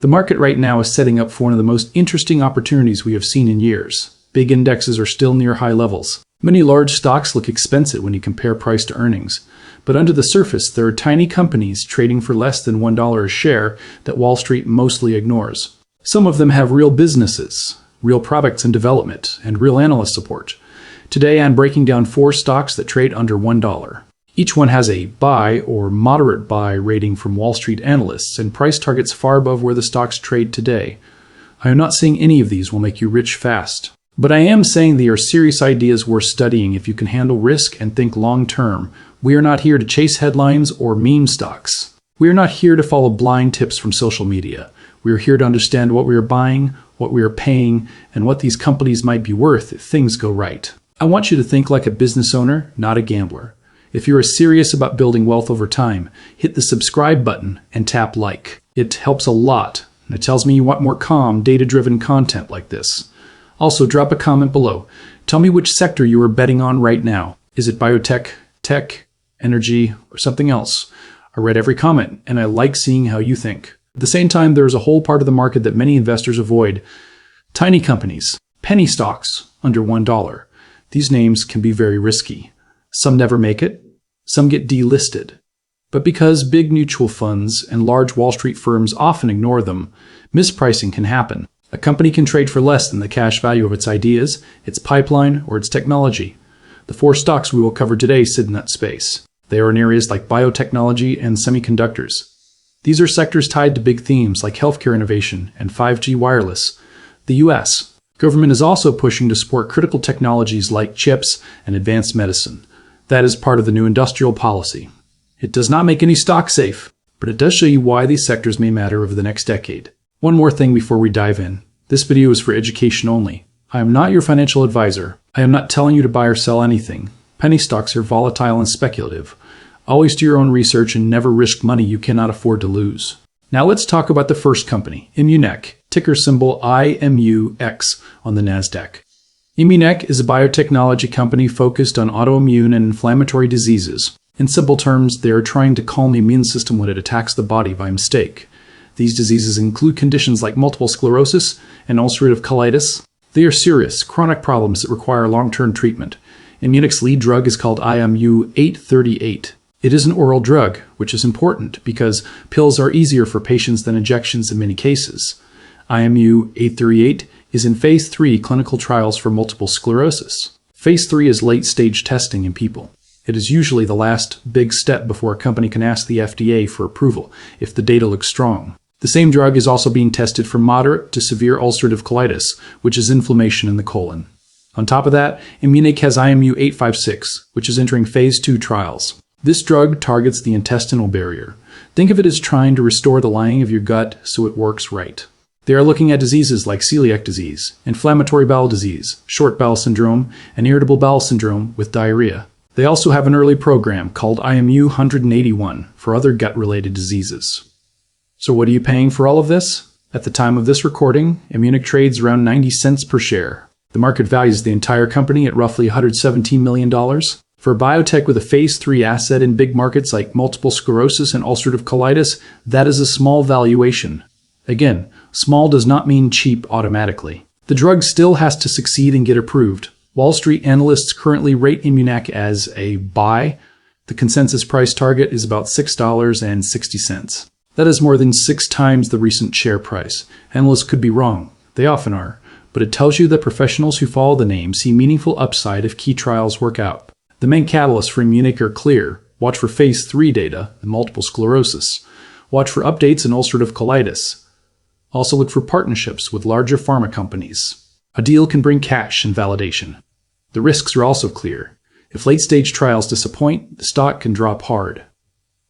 The market right now is setting up for one of the most interesting opportunities we have seen in years. Big indexes are still near high levels. Many large stocks look expensive when you compare price to earnings. But under the surface, there are tiny companies trading for less than $1 a share that Wall Street mostly ignores. Some of them have real businesses, real products in development, and real analyst support. Today, I'm breaking down 4 stocks that trade under $1. Each one has a buy or moderate buy rating from Wall Street analysts and price targets far above where the stocks trade today. I am not saying any of these will make you rich fast, but I am saying they are serious ideas worth studying if you can handle risk and think long term. We are not here to chase headlines or meme stocks. We are not here to follow blind tips from social media. We are here to understand what we are buying, what we are paying, and what these companies might be worth if things go right. I want you to think like a business owner, not a gambler. If you are serious about building wealth over time, hit the subscribe button and tap like. It helps a lot, and it tells me you want more calm, data-driven content like this. Also, drop a comment below. Tell me which sector you are betting on right now. Is it biotech, tech, energy, or something else? I read every comment, and I like seeing how you think. At the same time, there is a whole part of the market that many investors avoid. Tiny companies, penny stocks, under $1. These names can be very risky. Some never make it, some get delisted. But because big mutual funds and large Wall Street firms often ignore them, mispricing can happen. A company can trade for less than the cash value of its ideas, its pipeline, or its technology. The 4 stocks we will cover today sit in that space. They are in areas like biotechnology and semiconductors. These are sectors tied to big themes like healthcare innovation and 5G wireless. The U.S. government is also pushing to support critical technologies like chips and advanced medicine. That is part of the new industrial policy. It does not make any stock safe, but it does show you why these sectors may matter over the next decade. One more thing before we dive in. This video is for education only. I am not your financial advisor. I am not telling you to buy or sell anything. Penny stocks are volatile and speculative. Always do your own research and never risk money you cannot afford to lose. Now let's talk about the first company, Immunic, ticker symbol IMUX on the NASDAQ. Immunic is a biotechnology company focused on autoimmune and inflammatory diseases. In simple terms, they are trying to calm the immune system when it attacks the body by mistake. These diseases include conditions like multiple sclerosis and ulcerative colitis. They are serious, chronic problems that require long-term treatment. Immunic's lead drug is called IMU-838. It is an oral drug, which is important because pills are easier for patients than injections in many cases. IMU-838 is in Phase 3 clinical trials for multiple sclerosis. Phase 3 is late-stage testing in people. It is usually the last big step before a company can ask the FDA for approval if the data looks strong. The same drug is also being tested for moderate to severe ulcerative colitis, which is inflammation in the colon. On top of that, Immunic has IMU-856, which is entering Phase 2 trials. This drug targets the intestinal barrier. Think of it as trying to restore the lining of your gut so it works right. They are looking at diseases like celiac disease, inflammatory bowel disease, short bowel syndrome, and irritable bowel syndrome with diarrhea. They also have an early program called IMU-181 for other gut-related diseases. So what are you paying for all of this? At the time of this recording, Immunic trades around 90 cents per share. The market values the entire company at roughly $117 million. For a biotech with a Phase 3 asset in big markets like multiple sclerosis and ulcerative colitis, that is a small valuation. Again, small does not mean cheap automatically. The drug still has to succeed and get approved. Wall Street analysts currently rate Immunic as a buy. The consensus price target is about $6.60. That is more than 6 times the recent share price. Analysts could be wrong. They often are. But it tells you that professionals who follow the name see meaningful upside if key trials work out. The main catalysts for Immunic are clear. Watch for Phase 3 data in multiple sclerosis. Watch for updates in ulcerative colitis. Also look for partnerships with larger pharma companies. A deal can bring cash and validation. The risks are also clear. If late-stage trials disappoint, the stock can drop hard.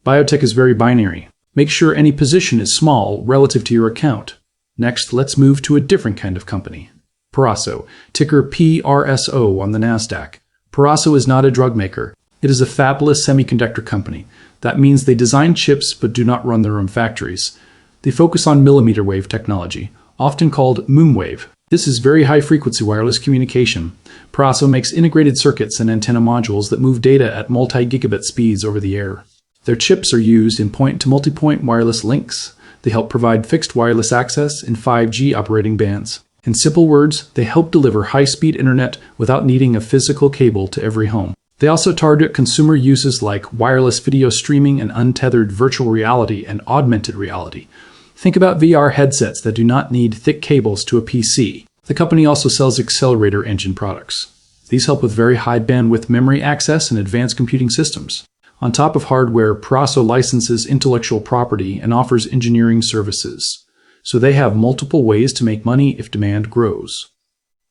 Biotech is very binary. Make sure any position is small relative to your account. Next, let's move to a different kind of company. Peraso, ticker PRSO on the NASDAQ. Peraso is not a drug maker. It is a fabless semiconductor company. That means they design chips but do not run their own factories. They focus on mmWave technology, often called mmWave. This is very high-frequency wireless communication. Peraso makes integrated circuits and antenna modules that move data at multi-gigabit speeds over the air. Their chips are used in point-to-multipoint wireless links. They help provide fixed wireless access in 5G operating bands. In simple words, they help deliver high-speed internet without needing a physical cable to every home. They also target consumer uses like wireless video streaming and untethered virtual reality and augmented reality. Think about VR headsets that do not need thick cables to a PC. The company also sells accelerator engine products. These help with very high bandwidth memory access and advanced computing systems. On top of hardware, Peraso licenses intellectual property and offers engineering services. So they have multiple ways to make money if demand grows.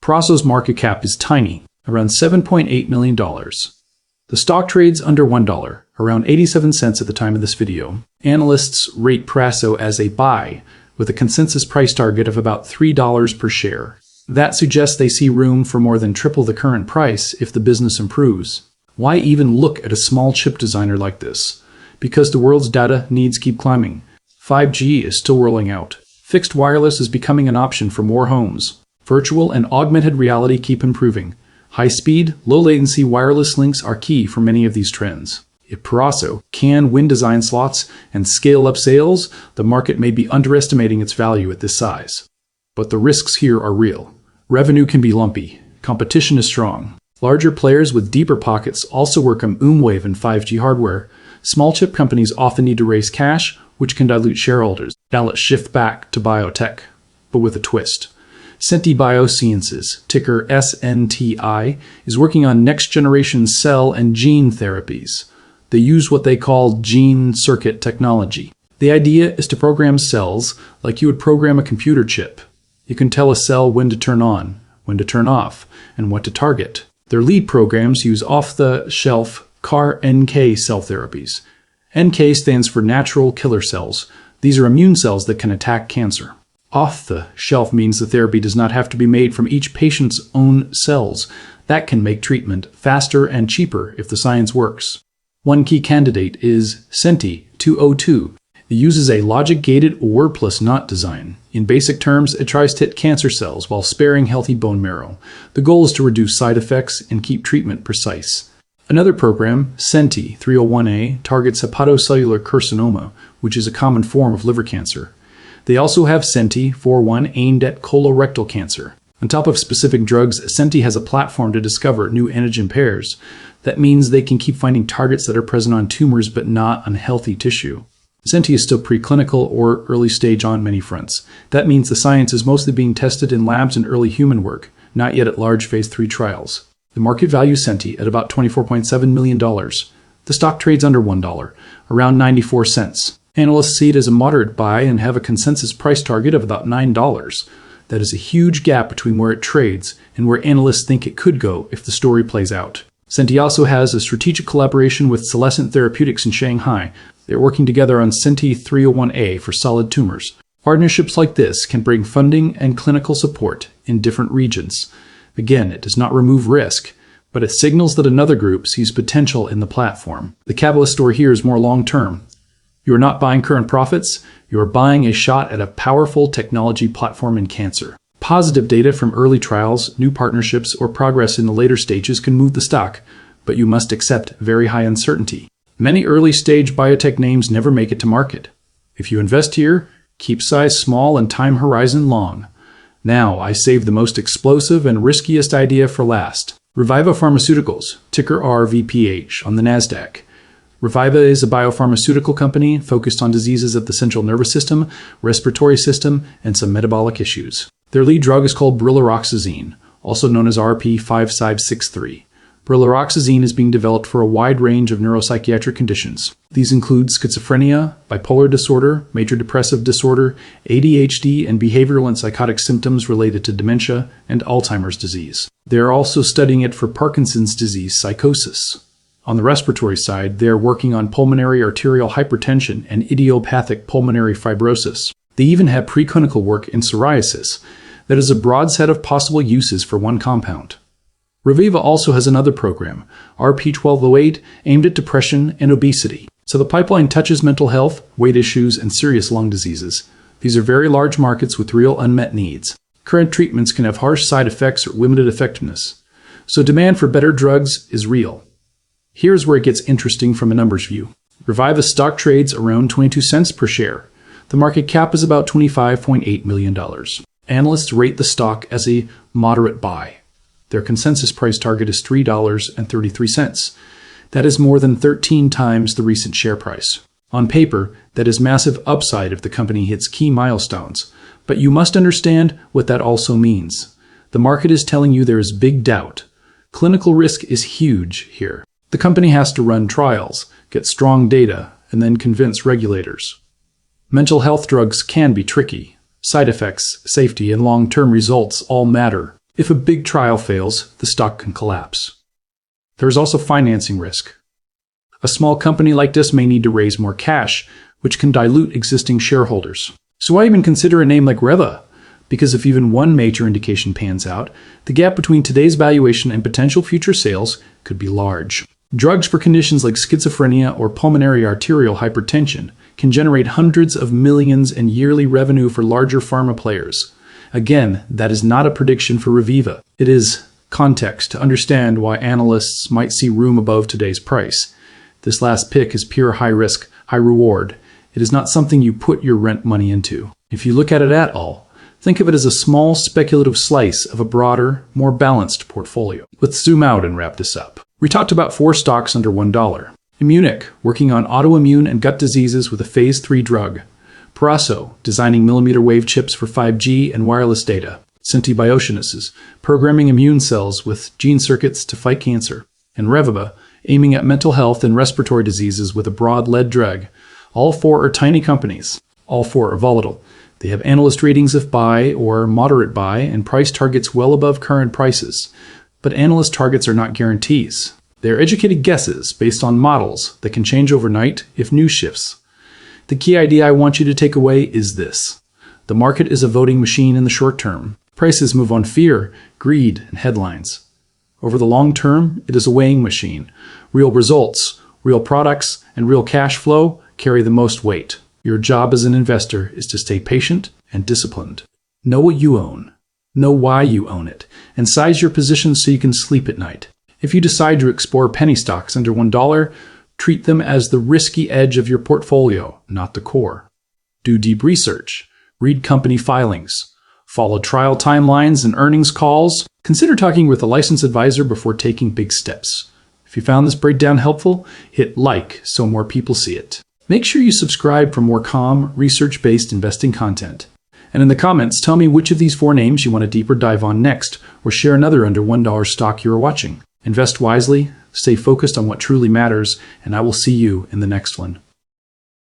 Peraso's market cap is tiny, around $7.8 million. The stock trades under $1, around 87 cents at the time of this video. Analysts rate Peraso as a buy, with a consensus price target of about $3 per share. That suggests they see room for more than triple the current price if the business improves. Why even look at a small chip designer like this? Because the world's data needs keep climbing. 5G is still rolling out. Fixed wireless is becoming an option for more homes. Virtual and augmented reality keep improving. High-speed, low-latency wireless links are key for many of these trends. If Peraso can win design slots and scale up sales, the market may be underestimating its value at this size. But the risks here are real. Revenue can be lumpy. Competition is strong. Larger players with deeper pockets also work on mmWave and 5G hardware. Small chip companies often need to raise cash, which can dilute shareholders. Now let's shift back to biotech, but with a twist. Senti Biosciences, ticker SNTI, is working on next-generation cell and gene therapies. They use what they call gene circuit technology. The idea is to program cells like you would program a computer chip. You can tell a cell when to turn on, when to turn off, and what to target. Their lead programs use off-the-shelf CAR-NK cell therapies. NK stands for natural killer cells. These are immune cells that can attack cancer. Off-the-shelf means the therapy does not have to be made from each patient's own cells. That can make treatment faster and cheaper if the science works. One key candidate is Senti 202. It uses a logic-gated or plus not design. In basic terms, it tries to hit cancer cells while sparing healthy bone marrow. The goal is to reduce side effects and keep treatment precise. Another program, Senti 301A, targets hepatocellular carcinoma, which is a common form of liver cancer. They also have Senti 41 aimed at colorectal cancer. On top of specific drugs, Senti has a platform to discover new antigen pairs. That means they can keep finding targets that are present on tumors but not on healthy tissue. Senti is still preclinical or early stage on many fronts. That means the science is mostly being tested in labs and early human work, not yet at large phase 3 trials. The market values Senti at about $24.7 million. The stock trades under $1, around 94 cents. Analysts see it as a moderate buy and have a consensus price target of about $9. That is a huge gap between where it trades and where analysts think it could go if the story plays out. Senti also has a strategic collaboration with Celescent Therapeutics in Shanghai. They're working together on Senti 301A for solid tumors. Partnerships like this can bring funding and clinical support in different regions. Again, it does not remove risk, but it signals that another group sees potential in the platform. The catalyst story here is more long-term. You are not buying current profits, you are buying a shot at a powerful technology platform in cancer. Positive data from early trials, new partnerships, or progress in the later stages can move the stock, but you must accept very high uncertainty. Many early-stage biotech names never make it to market. If you invest here, keep size small and time horizon long. Now, I save the most explosive and riskiest idea for last. Reviva Pharmaceuticals, ticker RVPH, on the NASDAQ. Reviva is a biopharmaceutical company focused on diseases of the central nervous system, respiratory system, and some metabolic issues. Their lead drug is called brilaroxazine, also known as RP5563. Brilaroxazine is being developed for a wide range of neuropsychiatric conditions. These include schizophrenia, bipolar disorder, major depressive disorder, ADHD, and behavioral and psychotic symptoms related to dementia and Alzheimer's disease. They are also studying it for Parkinson's disease psychosis. On the respiratory side, they are working on pulmonary arterial hypertension and idiopathic pulmonary fibrosis. They even have preclinical work in psoriasis. That is a broad set of possible uses for one compound. Reviva also has another program, RP1208, aimed at depression and obesity. So the pipeline touches mental health, weight issues, and serious lung diseases. These are very large markets with real unmet needs. Current treatments can have harsh side effects or limited effectiveness. So demand for better drugs is real. Here's where it gets interesting from a numbers view. Reviva's stock trades around 22 cents per share. The market cap is about $25.8 million. Analysts rate the stock as a moderate buy. Their consensus price target is $3.33. That is more than 13 times the recent share price. On paper, that is massive upside if the company hits key milestones. But you must understand what that also means. The market is telling you there is big doubt. Clinical risk is huge here. The company has to run trials, get strong data, and then convince regulators. Mental health drugs can be tricky. Side effects, safety, and long-term results all matter. If a big trial fails, the stock can collapse. There is also financing risk. A small company like this may need to raise more cash, which can dilute existing shareholders. So why even consider a name like Reva? Because if even one major indication pans out, the gap between today's valuation and potential future sales could be large. Drugs for conditions like schizophrenia or pulmonary arterial hypertension can generate hundreds of millions in yearly revenue for larger pharma players. Again, that is not a prediction for Reviva. It is context to understand why analysts might see room above today's price. This last pick is pure high risk, high reward. It is not something you put your rent money into. If you look at it at all, think of it as a small speculative slice of a broader, more balanced portfolio. Let's zoom out and wrap this up. We talked about 4 stocks under $1. Immunic, working on autoimmune and gut diseases with a phase 3 drug. Peraso, designing mmWave chips for 5G and wireless data. Senti Biosciences, programming immune cells with gene circuits to fight cancer. And Reviva, aiming at mental health and respiratory diseases with a broad lead drug. All 4 are tiny companies. All 4 are volatile. They have analyst ratings of buy or moderate buy and price targets well above current prices. But analyst targets are not guarantees. They are educated guesses based on models that can change overnight if news shifts. The key idea I want you to take away is this. The market is a voting machine in the short term. Prices move on fear, greed, and headlines. Over the long term, it is a weighing machine. Real results, real products, and real cash flow carry the most weight. Your job as an investor is to stay patient and disciplined. Know what you own. Know why you own it. And size your positions so you can sleep at night. If you decide to explore penny stocks under $1, treat them as the risky edge of your portfolio, not the core. Do deep research. Read company filings. Follow trial timelines and earnings calls. Consider talking with a licensed advisor before taking big steps. If you found this breakdown helpful, hit like so more people see it. Make sure you subscribe for more calm, research-based investing content. And in the comments, tell me which of these 4 names you want a deeper dive on next, or share another under $1 stock you are watching. Invest wisely, stay focused on what truly matters, and I will see you in the next one.